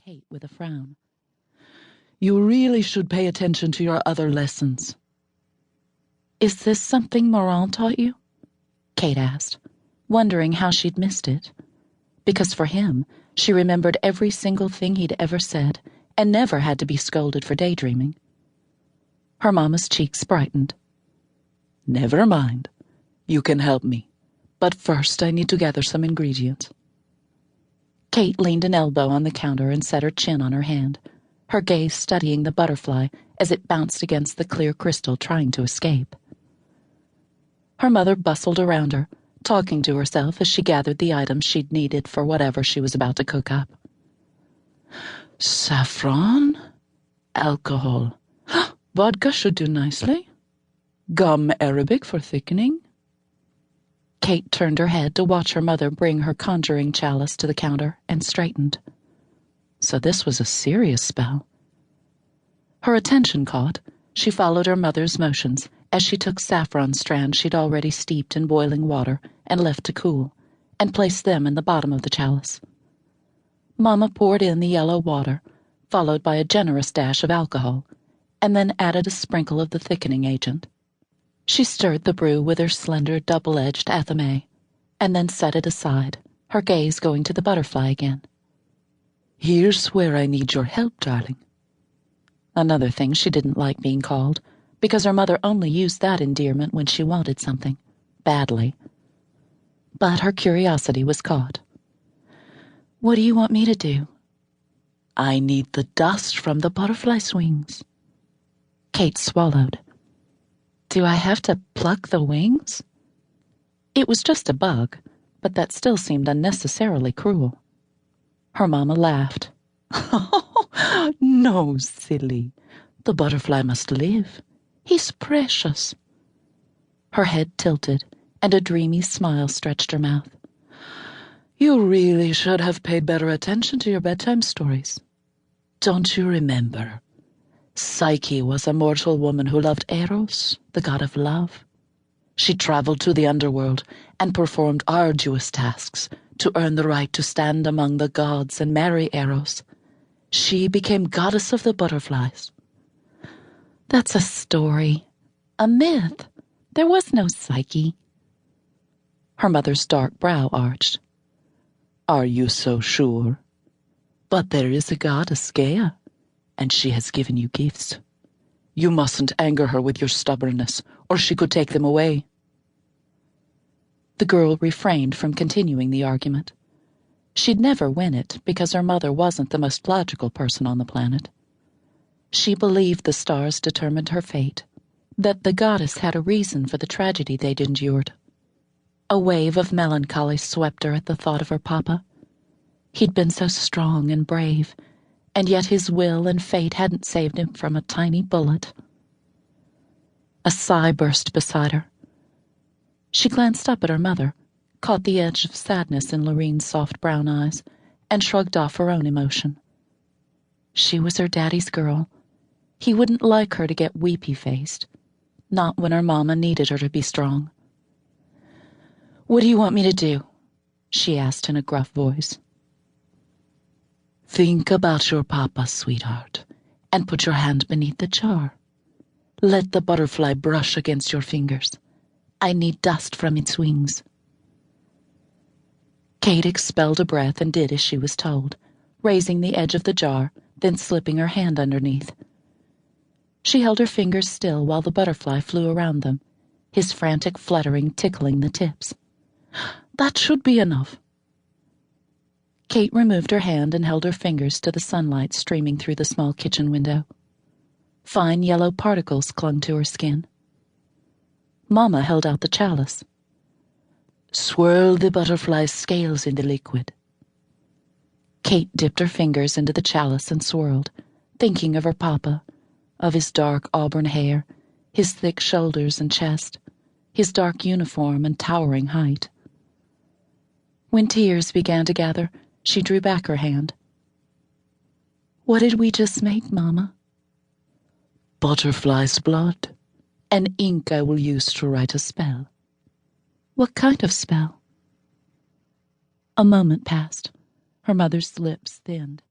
Cait with a frown. "You really should pay attention to your other lessons." "Is this something Moran taught you?" Cait asked, wondering how she'd missed it. Because for him, she remembered every single thing he'd ever said and never had to be scolded for daydreaming. Her mama's cheeks brightened. "Never mind. You can help me. But first I need to gather some ingredients." Cait leaned an elbow on the counter and set her chin on her hand, her gaze studying the butterfly as it bounced against the clear crystal, trying to escape. Her mother bustled around her, talking to herself as she gathered the items she'd needed for whatever she was about to cook up. "Saffron, alcohol. Vodka should do nicely. Gum arabic for thickening." Cait turned her head to watch her mother bring her conjuring chalice to the counter and straightened. So this was a serious spell. Her attention caught, she followed her mother's motions as she took saffron strands she'd already steeped in boiling water and left to cool, and placed them in the bottom of the chalice. Mama poured in the yellow water, followed by a generous dash of alcohol, and then added a sprinkle of the thickening agent. She stirred the brew with her slender double-edged athame, and then set it aside, her gaze going to the butterfly again. "Here's where I need your help, darling." Another thing she didn't like being called, because her mother only used that endearment when she wanted something, badly. But her curiosity was caught. "What do you want me to do?" "I need the dust from the butterfly's wings." Cait swallowed. "Do I have to pluck the wings?" It was just a bug, but that still seemed unnecessarily cruel. Her mama laughed. "No, silly. The butterfly must live. He's precious." Her head tilted, and a dreamy smile stretched her mouth. "You really should have paid better attention to your bedtime stories. Don't you remember? Psyche was a mortal woman who loved Eros, the god of love. She traveled to the underworld and performed arduous tasks to earn the right to stand among the gods and marry Eros. She became goddess of the butterflies." "That's a story. A myth. There was no Psyche." Her mother's dark brow arched. "Are you so sure? But there is a goddess, Gaia, and she has given you gifts. You mustn't anger her with your stubbornness, or she could take them away." The girl refrained from continuing the argument. She'd never win it because her mother wasn't the most logical person on the planet. She believed the stars determined her fate, that the goddess had a reason for the tragedy they'd endured. A wave of melancholy swept her at the thought of her papa. He'd been so strong and brave, and yet his will and fate hadn't saved him from a tiny bullet. A sigh burst beside her. She glanced up at her mother, caught the edge of sadness in Lorene's soft brown eyes, and shrugged off her own emotion. She was her daddy's girl. He wouldn't like her to get weepy-faced, not when her mama needed her to be strong. "What do you want me to do?" she asked in a gruff voice. "Think about your papa, sweetheart, and put your hand beneath the jar. Let the butterfly brush against your fingers. I need dust from its wings." Cait expelled a breath and did as she was told, raising the edge of the jar, then slipping her hand underneath. She held her fingers still while the butterfly flew around them, his frantic fluttering tickling the tips. "That should be enough." Cait removed her hand and held her fingers to the sunlight streaming through the small kitchen window. Fine yellow particles clung to her skin. Mama held out the chalice. "Swirl the butterfly's scales in the liquid." Cait dipped her fingers into the chalice and swirled, thinking of her papa, of his dark auburn hair, his thick shoulders and chest, his dark uniform and towering height. When tears began to gather, she drew back her hand. "What did we just make, Mama?" "Butterfly's blood, and ink I will use to write a spell." "What kind of spell?" A moment passed. Her mother's lips thinned.